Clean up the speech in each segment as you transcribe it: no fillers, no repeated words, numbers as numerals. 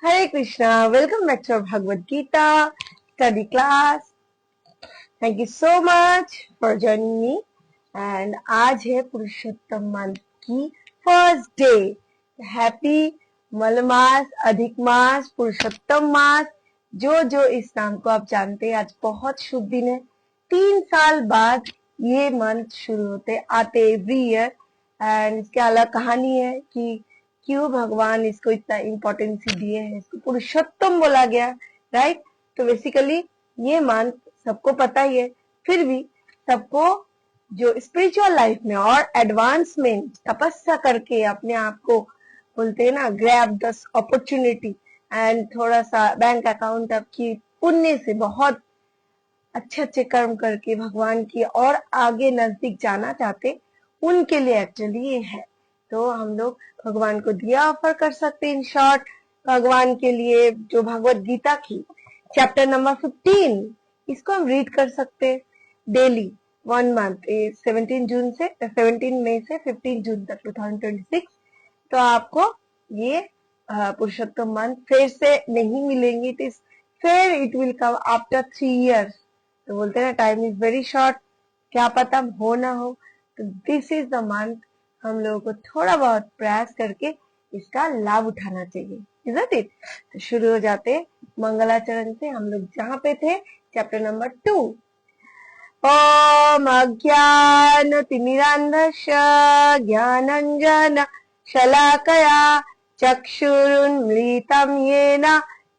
Hare Krishna, welcome back to our Bhagavad Gita study class. Thank you so much for joining me. And आज है पुरुषोत्तम मास की first day. Happy मलमास, अधिक मास, पुरुषोत्तम मास, जो इस नाम को आप जानते हैं. आज बहुत शुभ दिन है. 3 साल बाद ये मंथ शुरू होते आते एवरी ईयर. एंड इसके अलग कहानी है कि क्यों भगवान इसको इतना इम्पोर्टेंस दिए हैं. इसको पुरुषोत्तम बोला गया, राइट. तो बेसिकली ये मंथ सबको पता ही है, फिर भी सबको जो स्पिरिचुअल लाइफ में और एडवांसमेंट तपस्या करके अपने आप को बोलते हैं ना, ग्रैब द अपॉर्चुनिटी एंड थोड़ा सा बैंक अकाउंट आपकी पुण्य से बहुत अच्छे कर्म करके भगवान की और आगे नजदीक जाना चाहते, उनके लिए एक्चुअली ये है. तो हम लोग भगवान को दिया ऑफर कर सकते हैं. इन शॉर्ट, भगवान के लिए जो भगवत गीता की चैप्टर नंबर 15, इसको हम रीड कर सकते हैं डेली 1 मंथ, 17 मई से 15 जून तक 2026. तो आपको ये पुरुषोत्तम मंथ फिर से नहीं मिलेंगे. It will come after 3 years. तो बोलते हैं ना, टाइम इज वेरी शॉर्ट, क्या पता हो ना हो. तो दिस इज द मंथ. हम लोगों को थोड़ा बहुत प्रयास करके इसका लाभ उठाना चाहिए. Isn't it? तो शुरू हो जाते मंगलाचरण से. हम लोग जहाँ पे थे चैप्टर नंबर 2. ओम अज्ञान तिमिरान्धस्य ज्ञानाञ्जन शलाकया चक्षुरुन्मीलितं येन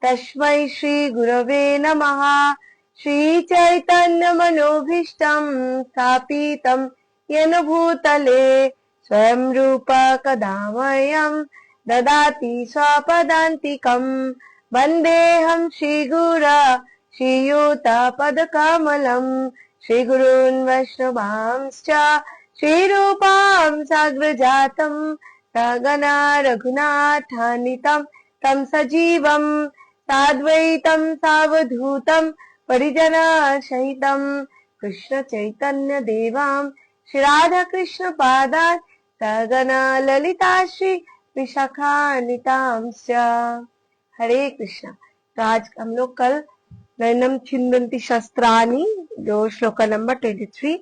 तस्मै श्री गुरवे नमः. श्री चैतन्य मनोभीष्टं स्थापितं येन भूतले स्वयं रूप कदा मह्यं ददाति स्वपदान्तिकं. वन्देऽहं श्रीगुरा श्रीयुतपदकमलं. श्रीगुरून् वैष्णवांश्च श्रीरूपां साग्रजातं सहगना रघुनाथान्वितं तं सजीवं साद्वैतं सावधूतं परिजनसहितं कृष्ण चैतन्य देवां श्री राधा कृष्ण पादान् सहगना ललिता श्री विशाखान्वितांश्च. हरे कृष्णा. तो आज हम लोग कल नैनम छिन्दन्ति शस्त्राणि जो श्लोका नंबर 23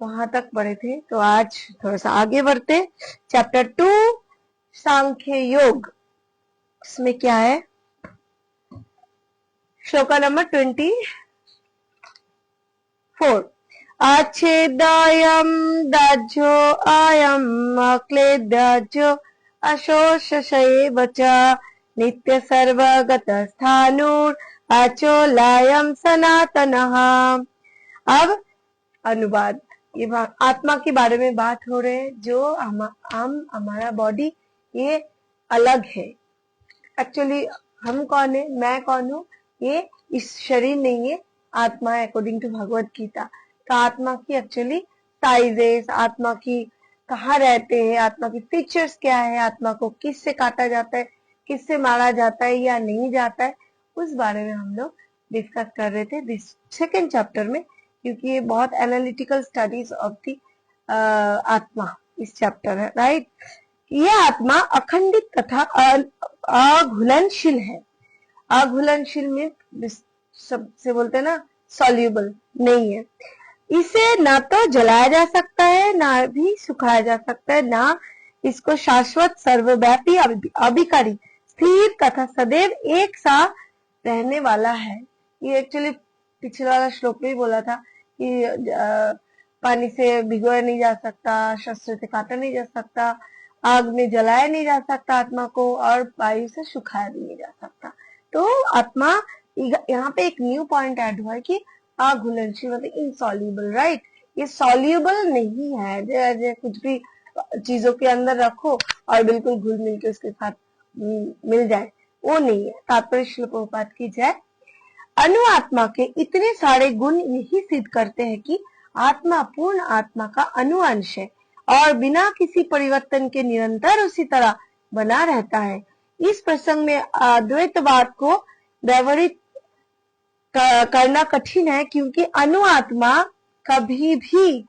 वहां तक पढ़े थे. तो आज थोड़ा सा आगे बढ़ते. चैप्टर 2 सांख्य योग. इसमें क्या है? श्लोका नंबर 24. अच्छेदायं दाज्यो अयम् अक्लेदाज्यो अशोषशैव च नित्य सर्वगतस्थाणुर् अचोलायं सनातनः. अब अनुवाद. ये आत्मा के बारे में बात हो रहे है. जो हमारा बॉडी ये अलग है. एक्चुअली हम कौन है, मैं कौन हूँ, ये इस शरीर नहीं है, आत्मा है अकॉर्डिंग टू भगवत गीता. तो आत्मा की एक्चुअली साइजेस, आत्मा की कहाँ रहते हैं, आत्मा की फीचर्स क्या है, आत्मा को किससे काटा जाता है, किससे मारा जाता है या नहीं जाता है, उस बारे में हम लोग डिस्कस कर रहे थे दिस सेकेंड चैप्टर में. क्योंकि ये बहुत एनालिटिकल स्टडीज ऑफ दी आत्मा इस चैप्टर है, राइट. ये आत्मा अखंडित तथा अघुलनशील है. अघुलनशील में सबसे बोलते हैं ना, सॉल्यूबल नहीं है. इसे ना तो जलाया जा सकता है, ना भी सुखाया जा सकता है, ना इसको शाश्वत सर्वव्यापी अभिकारी स्थिर तथा सदैव एक सा रहने वाला है. ये एक्चुअली पिछले वाला श्लोक में बोला था कि पानी से भिगोया नहीं जा सकता, शस्त्र से काटा नहीं जा सकता, आग में जलाया नहीं जा सकता आत्मा को, और वायु से सुखाया भी नहीं जा सकता. तो आत्मा, यहाँ पे एक न्यू पॉइंट ऐड हुआ है कि अघुलनशील मतलब इनसॉल्यूबल, राइट. ये सॉल्यूबल नहीं है. जैसे कुछ भी चीजों के अंदर रखो और बिल्कुल घुल मिल के उसके साथ मिल जाए, वो नहीं है. तात्पर्य श्रील प्रभुपाद की जय. अनु आत्मा के इतने सारे गुण यही सिद्ध करते हैं कि आत्मा पूर्ण आत्मा का अनुअंश है और बिना किसी परिवर्तन के निरंतर उसी तरह बना रहता है. इस प्रसंग में अद्वैतवाद को व्यवहारिक करना कठिन है, क्योंकि अनु आत्मा कभी भी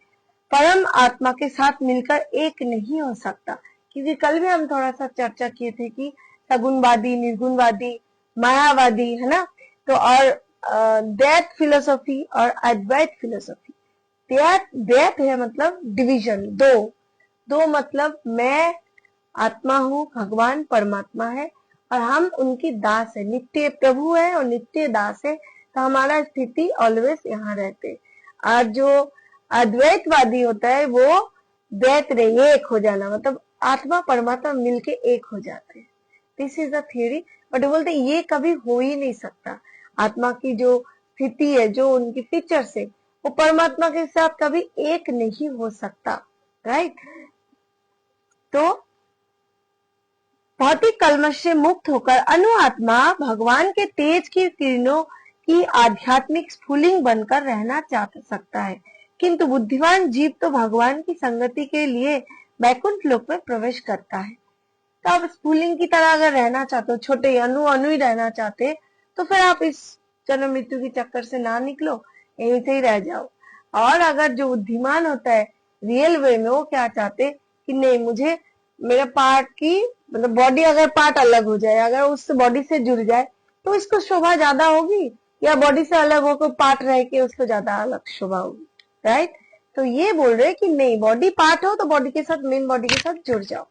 परम आत्मा के साथ मिलकर एक नहीं हो सकता. क्योंकि कल भी हम थोड़ा सा चर्चा किए थे कि सगुणवादी, निर्गुणवादी, मायावादी, है ना। तो और द्वैत फिलोसॉफी और अद्वैत फिलोसॉफी। द्वैत है मतलब डिवीजन, दो मतलब मैं आत्मा हूँ, भगवान परमात्मा है और हम उनकी दास है, नित्य प्रभु है और नित्य दास है, तो हमारा स्थिति ऑलवेज यहाँ रहते। और जो अद्वैतवादी होता है वो द्वैत नहीं, एक हो जाना, मतलब आत्मा परमात्मा मिलके एक हो जाते हैं। This is the theory. But बोलते ये कभी हो ही नहीं सकता। आत्मा की जो स्थिति है, जो उनकी फीचर्स है, वो परमात्मा के साथ कभी एक नहीं हो सकता, राइट। तो भौतिक कलमश से मुक्त होकर अनुआत्मा भगवान के तेज की किरणों की आध्यात्मिक स्फुलिंग बनकर रहना चाह सकता है, किंतु बुद्धिमान जीव तो भगवान की संगति के लिए वैकुंठ लोक में प्रवेश करता है। तो आप स्फुलिंग की तरह अगर रहना चाहते हो, छोटे अणु ही रहना चाहते, तो फिर आप इस जन्म मृत्यु के चक्कर से ना निकलो, यहीं से ही रह जाओ। और अगर जो बुद्धिमान होता है रियल वे में, वो क्या चाहते कि नहीं, मुझे मेरा पार्ट की मतलब बॉडी अगर पार्ट अलग हो जाए, अगर उस बॉडी से जुड़ जाए तो इसको शोभा ज्यादा होगी, या बॉडी से अलग होकर पार्ट रह के उसको ज्यादा अलग शोभा होगी, राइट। तो ये बोल रहे कि नहीं, बॉडी पार्ट हो तो बॉडी के साथ, मेन बॉडी के साथ जुड़ जाओ।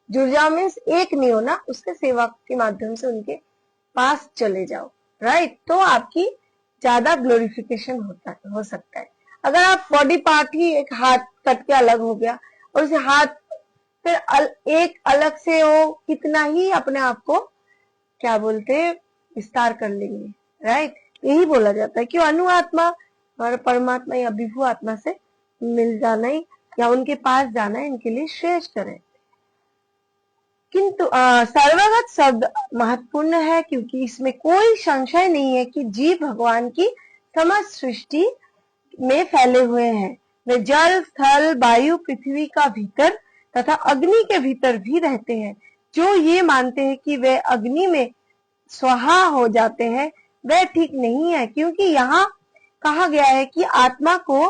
जुड़ जाओ मीन्स एक नहीं होना, उसके सेवा के माध्यम से उनके पास चले जाओ, राइट। तो आपकी ज्यादा ग्लोरिफिकेशन हो सकता है। अगर आप बॉडी पार्ट ही एक हाथ कट के अलग हो गया और उसे हाथ फिर एक अलग से वो कितना ही अपने आप को क्या बोलते विस्तार कर लेंगे, राइट। यही बोला जाता है कि अनुआत्मा और परमात्मा या विभु आत्मा से मिल जाना ही या उनके पास जाना इनके लिए श्रेष्ठ है। किंतु सर्वगत शब्द महत्वपूर्ण है, क्योंकि इसमें कोई संशय नहीं है कि जीव भगवान की समस्त सृष्टि में फैले हुए हैं। वे जल, स्थल, वायु, पृथ्वी का भीतर तथा अग्नि के भीतर भी रहते हैं। जो ये मानते हैं कि वे अग्नि में स्वाहा हो जाते हैं, वह ठीक नहीं है, क्योंकि यहाँ कहा गया है कि आत्मा को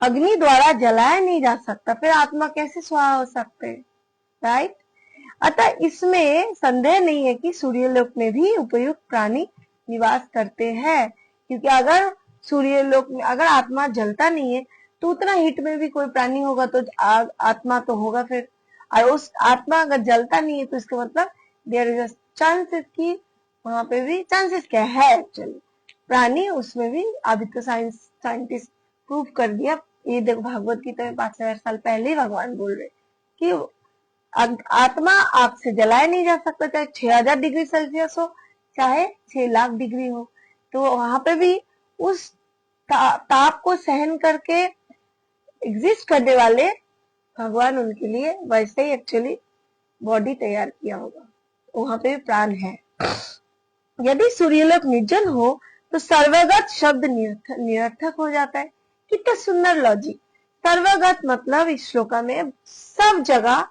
अग्नि द्वारा जलाया नहीं जा सकता, फिर आत्मा कैसे स्वाहा हो सकते हैं, राइट। अतः इसमें संदेह नहीं है कि सूर्यलोक में भी उपयुक्त प्राणी निवास करते हैं, क्योंकि अगर सूर्यलोक में अगर आत्मा जलता नहीं है तो उतना हीट में भी कोई प्राणी होगा तो आत्मा तो होगा फिर। और उस आत्मा अगर जलता नहीं है तो इसका मतलब देयर इज चांसेस की वहां पे भी चांसेस क्या है एक्चुअली प्राणी उसमें भी। अभी तो साइंटिस्ट प्रूव कर दिया, ये देखो भागवत गीता में 5000 साल पहले ही भगवान बोल रहे कि आत्मा आग से जलाया नहीं जा सकता, चाहे 6000 डिग्री सेल्सियस हो चाहे 6 लाख डिग्री हो, तो वहां पे भी उस ताप को सहन करके एग्जिस्ट करने वाले भगवान उनके लिए वैसे ही एक्चुअली बॉडी तैयार किया होगा, वहां पे भी प्राण है। यदि सूर्यलोक निर्जन हो तो सर्वगत शब्द निरर्थक हो जाता है। कितना सुंदर लॉजिक। सर्वगत मतलब इस श्लोका में सब जगह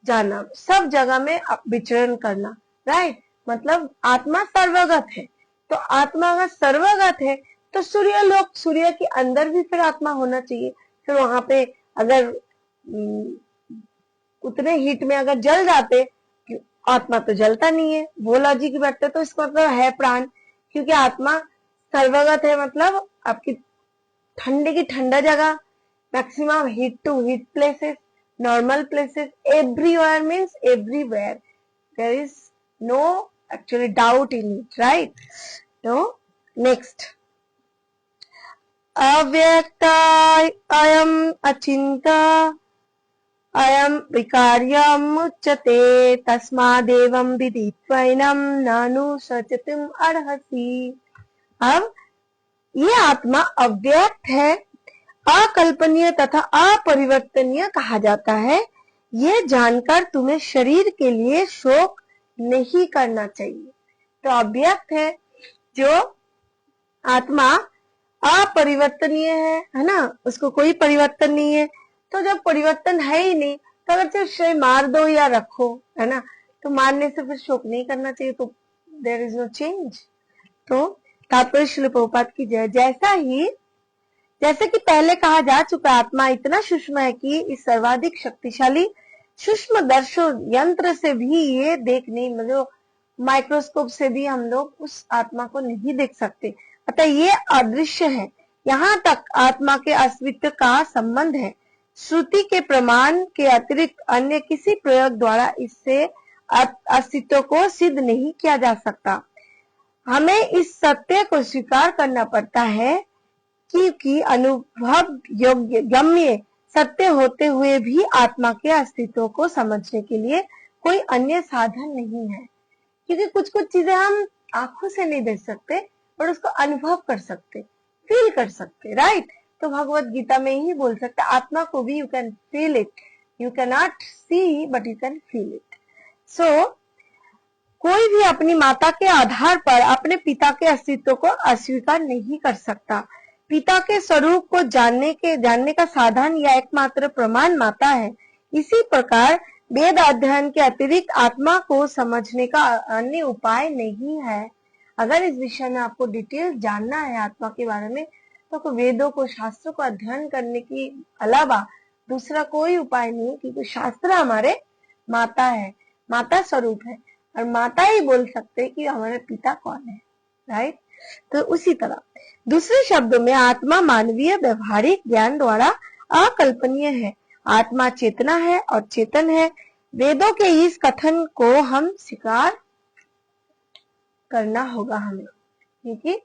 जाना, सब जगह में विचरण करना, राइट। मतलब आत्मा सर्वगत है, तो आत्मा अगर सर्वगत है तो सूर्यलोक, सूर्य के अंदर भी फिर आत्मा होना चाहिए। फिर वहां पे अगर उतने हीट में अगर जल जाते, आत्मा तो जलता नहीं है, वो लॉजिक बैठते, तो इसका मतलब है प्राण, क्योंकि आत्मा सर्वगत है, मतलब आपकी ठंडे की ठंडा जगह, maximum heat to heat places, normal places, everywhere means everywhere, there is no actually doubt in it, right. So next, avyakta ayam achinta ayam vikarya muchyate tasmadevam viditvainam nanu sachatum arhasi। अब ये आत्मा अव्यक्त है, अकल्पनीय तथा अपरिवर्तनीय कहा जाता है। ये जानकर तुम्हें शरीर के लिए शोक नहीं करना चाहिए। तो अव्यक्त है जो आत्मा अपरिवर्तनीय है ना, उसको कोई परिवर्तन नहीं है। तो जब परिवर्तन है ही नहीं तो अगर सिर्फ शरीर मार दो या रखो, है ना, तो मारने से फिर शोक नहीं करना चाहिए, तो देयर इज नो चेंज। तो तात्पर्य श्रील प्रभुपाद की जय। जैसे कि पहले कहा जा चुका, आत्मा इतना सूक्ष्म है कि इस सर्वाधिक शक्तिशाली सूक्ष्म दर्शन यंत्र से भी ये देख नहीं, मतलब माइक्रोस्कोप से भी हम लोग उस आत्मा को नहीं देख सकते, अतः ये अदृश्य है। यहाँ तक आत्मा के अस्तित्व का संबंध है। श्रुति के प्रमाण के अतिरिक्त अन्य किसी प्रयोग द्वारा इससे अस्तित्व को सिद्ध नहीं किया जा सकता। हमें इस सत्य को स्वीकार करना पड़ता है क्योंकि अनुभव योग्य गम्य सत्य होते हुए भी आत्मा के अस्तित्व को समझने के लिए कोई अन्य साधन नहीं है। क्योंकि कुछ कुछ चीजें हम आंखों से नहीं देख सकते पर उसको अनुभव कर सकते, फील कर सकते, राइट। तो भगवत गीता में ही बोल सकते आत्मा को भी you can feel it, you can not see but you can feel it. So कोई भी अपनी माता के आधार पर अपने पिता के अस्तित्व को अस्वीकार नहीं कर सकता। पिता के स्वरूप को जानने का साधन या एकमात्र प्रमाण माता है। इसी प्रकार वेद अध्ययन के अतिरिक्त आत्मा को समझने का अन्य उपाय नहीं है। अगर इस विषय में आपको डिटेल जानना है आत्मा के बारे में तो वेदों को, शास्त्रों को अध्ययन करने के अलावा दूसरा कोई उपाय नहीं, क्योंकि शास्त्र हमारे माता है, माता स्वरूप है और माता ही बोल सकते हैं कि हमारे पिता कौन है, राइट। तो उसी तरह दूसरे शब्दों में आत्मा मानवीय व्यवहारिक ज्ञान द्वारा अकल्पनीय है। आत्मा चेतना है और चेतन है। वेदों के इस कथन को हम स्वीकार करना होगा हमें, क्योंकि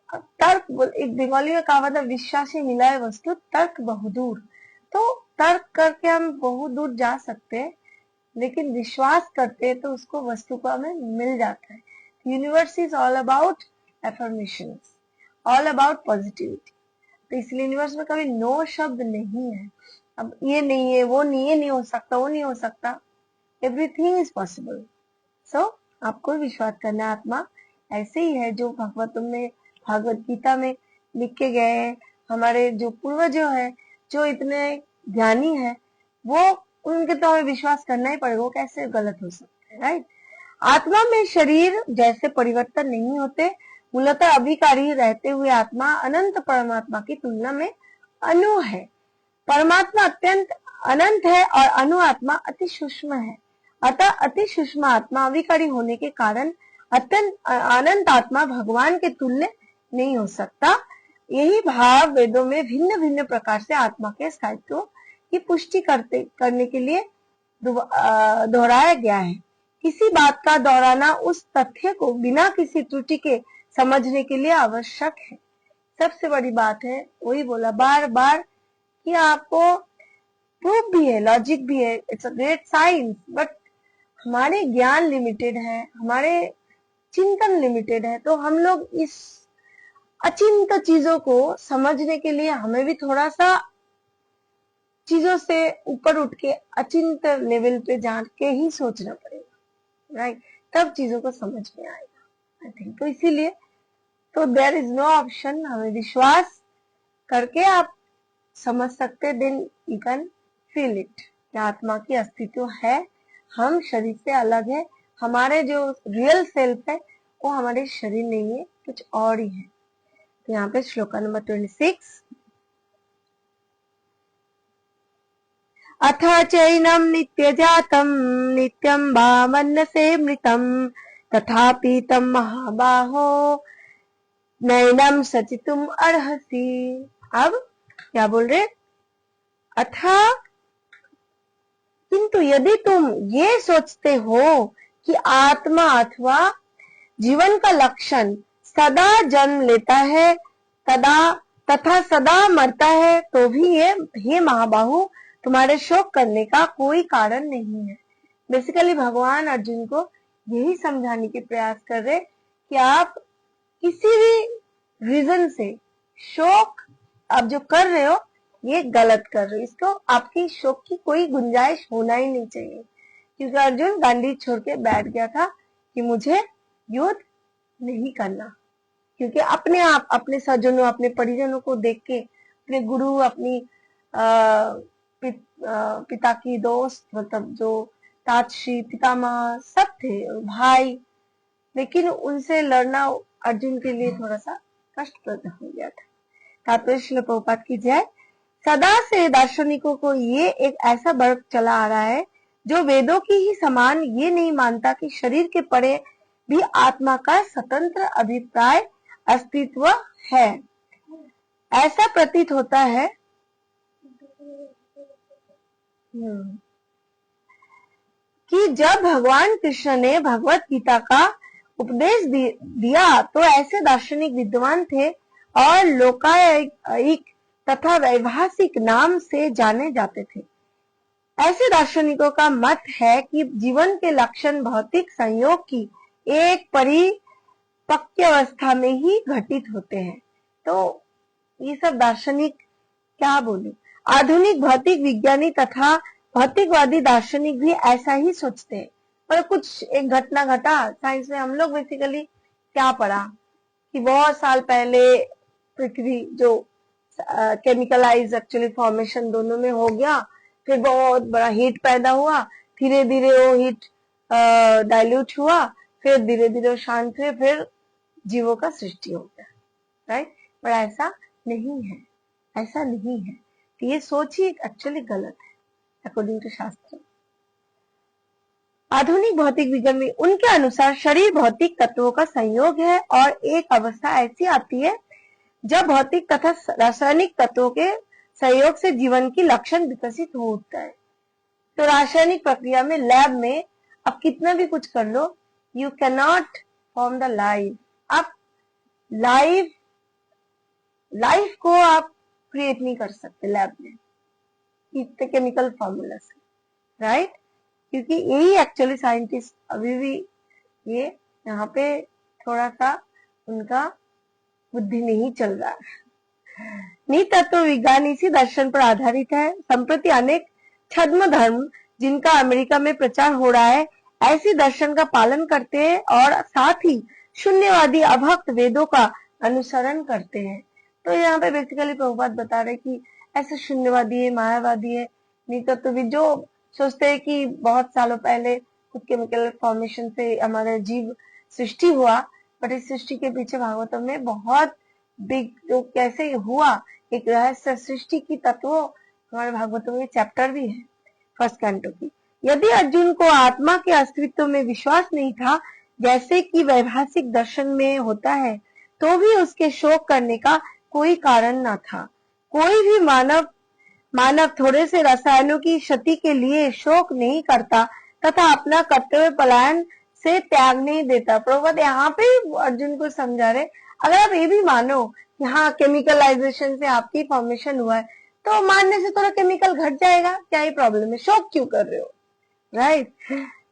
तर्क, एक बंगाली में कहावत है, विश्वासी मिलाए वस्तु तर्क बहुदूर। तो तर्क करके हम बहुत दूर जा सकते हैं, लेकिन विश्वास करते हैं तो उसको वस्तु को हमें मिल जाता है। Universe is all about affirmation, all about positivity. तो इसलिए यूनिवर्स में कभी नो शब्द नहीं है। अब ये नहीं है, वो नहीं, ये नहीं हो सकता, वो नहीं हो सकता, एवरीथिंग इज पॉसिबल। सो आपको विश्वास करना आत्मा ऐसे ही है जो भगवत गीता में लिख के गए हैं। हमारे जो पूर्वज है, जो इतने ज्ञानी है, वो उनके तो हमें विश्वास करना ही पड़ेगा, वो कैसे गलत हो सकते हैं, राइट। आत्मा में शरीर जैसे परिवर्तन नहीं होते। मूलतः अभिकारी रहते हुए आत्मा अनंत परमात्मा की तुलना में अणु है। परमात्मा अत्यंत अनंत है और अणु आत्मा अति सूक्ष्म है। अतः अति सूक्ष्म आत्मा अविकारी होने के कारण अत्यंत अनंत आत्मा भगवान के तुल्य नहीं हो सकता। यही भाव वेदों में भिन्न भिन्न प्रकार से आत्मा के स्थायित्व की पुष्टि करने के लिए दोहराया गया है। किसी बात का दोहराना उस तथ्य को बिना किसी त्रुटि के समझने के लिए आवश्यक है। सबसे बड़ी बात है, वही बोला बार बार कि आपको प्रूफ भी है, लॉजिक भी है, it's a great science, but हमारे ज्ञान लिमिटेड है, हमारे चिंतन लिमिटेड है। तो हम लोग इस अचिंत चीजों को समझने के लिए हमें भी थोड़ा सा चीजों से ऊपर उठ के अचिंत लेवल पे जाके ही सोचना पड़ेगा, राइट। तब चीजों को समझ में आएगा, आई थिंक। तो इसीलिए तो देयर इज नो ऑप्शन, हमें विश्वास करके आप समझ सकते, then you can feel it कि आत्मा की अस्तित्व है, हम शरीर से अलग है, हमारे जो रियल सेल्फ है वो हमारे शरीर नहीं है, कुछ और ही है। तो यहाँ पे श्लोका नंबर 26, अथ चैनम नित्य जातम नित्यम वामन्नसे मृतम तथापि तम महाबाहो नैनम सचितुम अर्हसि। अब क्या बोल रहे, अथा किंतु यदि तुम ये सोचते हो कि आत्मा अथवा जीवन का लक्षण सदा जन्म लेता है तथा सदा मरता है, तो भी ये हे महाबाहु तुम्हारे शोक करने का कोई कारण नहीं है। बेसिकली भगवान अर्जुन को यही समझाने के प्रयास कर रहे कि आप किसी भी रीजन से शोक आप जो कर रहे हो ये गलत कर रहे हो, इसको आपकी शोक की कोई गुंजाइश होना ही नहीं चाहिए। क्योंकि अर्जुन गांडी छोड़ के बैठ गया था कि मुझे युद्ध नहीं करना, क्योंकि अपने आप, अपने सज्जनों, अपने परिजनों को देख के, अपने गुरु, अपनी पिता की दोस्त, मतलब जो तातश्री पितामह सब थे, भाई, लेकिन उनसे लड़ना अर्जुन के लिए थोड़ा सा कष्टप्रद हो गया था। तात्पर्य श्रील प्रभुपाद की जय। सदा से दार्शनिकों को ये एक ऐसा वर्ग चला आ रहा है जो वेदों की ही समान ये नहीं मानता कि शरीर के परे भी आत्मा का स्वतंत्र अभिप्राय अस्तित्व है। ऐसा प्रतीत होता है कि जब भगवान कृष्ण ने भगवत गीता का उपदेश दिया तो ऐसे दार्शनिक विद्वान थे और लोकायिक तथा वैभाषिक नाम से जाने जाते थे। ऐसे दार्शनिकों का मत है कि जीवन के लक्षण भौतिक संयोग की एक परिपक्व अवस्था में ही घटित होते हैं। तो ये सब दार्शनिक क्या बोले, आधुनिक भौतिक विज्ञानी तथा भौतिकवादी दार्शनिक भी ऐसा ही सोचते हैं। पर कुछ एक घटना घटा साइंस में, हम लोग बेसिकली क्या पढ़ा कि बहुत साल पहले पृथ्वी जो केमिकलाइज एक्चुअली फॉर्मेशन दोनों में हो गया, फिर बहुत बड़ा हीट पैदा हुआ, धीरे धीरे वो हीट डाइल्यूट हुआ, फिर धीरे धीरे शांत हुए, फिर जीवों का सृष्टि हो गया, राइट। पर ऐसा नहीं है, ऐसा नहीं है। तो ये सोच ही एक्चुअली गलत है अकॉर्डिंग टू शास्त्र। आधुनिक भौतिक विज्ञान में उनके अनुसार शरीर भौतिक तत्वों का संयोग है और एक अवस्था ऐसी आती है जब भौतिक तथा रासायनिक तत्वों के सहयोग से जीवन की लक्षण विकसित हो उठता है। तो रासायनिक प्रक्रिया में लैब में आप कितना भी कुछ कर लो, you can not form the life. आप लाइफ को आप क्रिएट नहीं कर सकते लैब में इतने केमिकल फॉर्मूला से, राइट। क्योंकि यही एक्चुअली साइंटिस्ट अभी भी ये यहाँ पे थोड़ा सा उनका बुद्धि नहीं चल रहा है। नितत्व विज्ञान इसी दर्शन पर आधारित है। संप्रति अनेक छद्म धर्म जिनका अमेरिका में प्रचार हो रहा है ऐसी दर्शन का पालन करते हैं और साथ ही शून्यवादी अभक्त वेदों का अनुसरण करते हैं। तो यहाँ पे बेसिकली प्रभुपाद बता रहे कि ऐसे शून्यवादी है, मायावादी है, नितत्वविद जो सोचते हैं कि बहुत सालों पहले कुछ केमिकल फॉर्मेशन से हमारा जीव सृष्टि हुआ, बट इस सृष्टि के पीछे भागवतम में बहुत बिग जो कैसे हुआ एक रहस्य सृष्टि की तत्व हमारे भागवतम में चैप्टर भी है फर्स्ट कैंटो की। यदि अर्जुन को आत्मा के अस्तित्व में विश्वास नहीं था जैसे कि वैभाषिक दर्शन में होता है, तो भी उसके शोक करने का कोई कारण न था। कोई भी मानव थोड़े से रसायनों की क्षति के लिए शोक नहीं करता तथा अपना कर्तव्य पलायन से त्याग नहीं देता। प्रभुपाद यहाँ पे अर्जुन को समझा रहे, अगर आप ये भी मानो कि हाँ केमिकलाइजेशन से आपकी फॉर्मेशन हुआ है, तो मानने से थोड़ा केमिकल घट जाएगा, क्या ही प्रॉब्लम है, शोक क्यों कर रहे हो, राइट।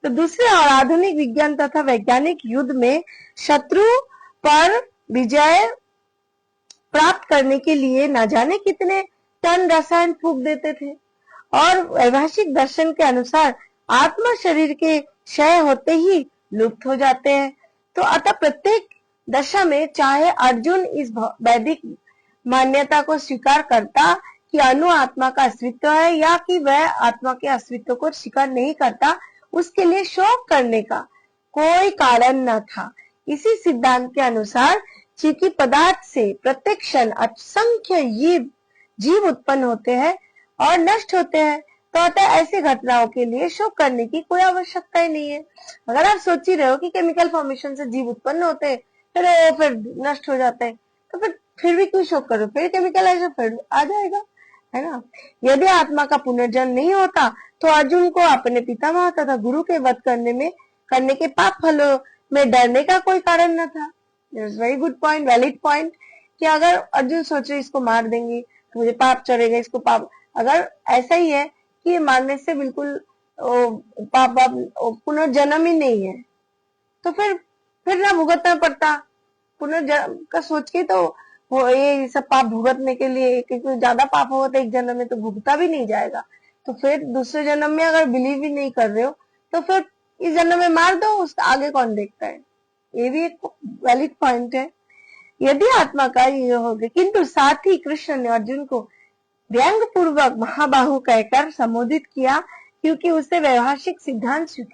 तो दूसरे और आधुनिक विज्ञान तथा वैज्ञानिक युद्ध में शत्रु पर विजय प्राप्त करने के लिए न जाने कितने टन रसायन फूंक देते थे और वैभाषिक दर्शन के अनुसार आत्मा शरीर के क्षय होते ही लुप्त हो जाते हैं। तो अतः प्रत्येक दशा में चाहे अर्जुन इस वैदिक मान्यता को स्वीकार करता कि अणु आत्मा का अस्तित्व है या कि वह आत्मा के अस्तित्व को स्वीकार नहीं करता, उसके लिए शोक करने का कोई कारण न था। इसी सिद्धांत के अनुसार चूंकि पदार्थ से प्रत्येक क्षण असंख्य जीव उत्पन्न होते हैं और नष्ट होते हैं, तो अतः ऐसी घटनाओं के लिए शोक करने की कोई आवश्यकता ही नहीं है। अगर आप सोच ही रहे हो कि केमिकल फॉर्मेशन से जीव उत्पन्न होते हैं फिर नष्ट हो जाते हैं, तो फिर भी क्यों शोक करो, फिर केमिकल फिर आ जाएगा, है ना। यदि आत्मा का पुनर्जन्म नहीं होता तो अर्जुन को अपने पितामह तथा गुरु के वध करने के पाप फलों में डरने का कोई कारण न था। Very good point, valid point, कि अगर अर्जुन सोचे इसको मार देंगे तो मुझे पाप चढ़ेगा, इसको पाप, अगर ऐसा ही है कि मारने से बिल्कुल पाप पुनर्जन्म ही नहीं है, तो फिर ना भुगतना पड़ता। पुनर्जन्म का सोच के तो वो ये सब पाप भुगतने के लिए, क्योंकि ज्यादा पाप होगा तो एक जन्म में तो भुगता भी नहीं जाएगा, तो फिर दूसरे जन्म में अगर बिलीव ही नहीं कर रहे हो तो फिर इस जन्म में मार दो, उसका आगे कौन देखता है। ये भी एक वैलिड पॉइंट है। यदि आत्मा का ये हो गया, किंतु साथ ही कृष्ण ने अर्जुन को व्यंग पूर्वक महाबाहु कहकर संबोधित किया, क्योंकि उसे वैभाषिक सिद्धांत स्वीकार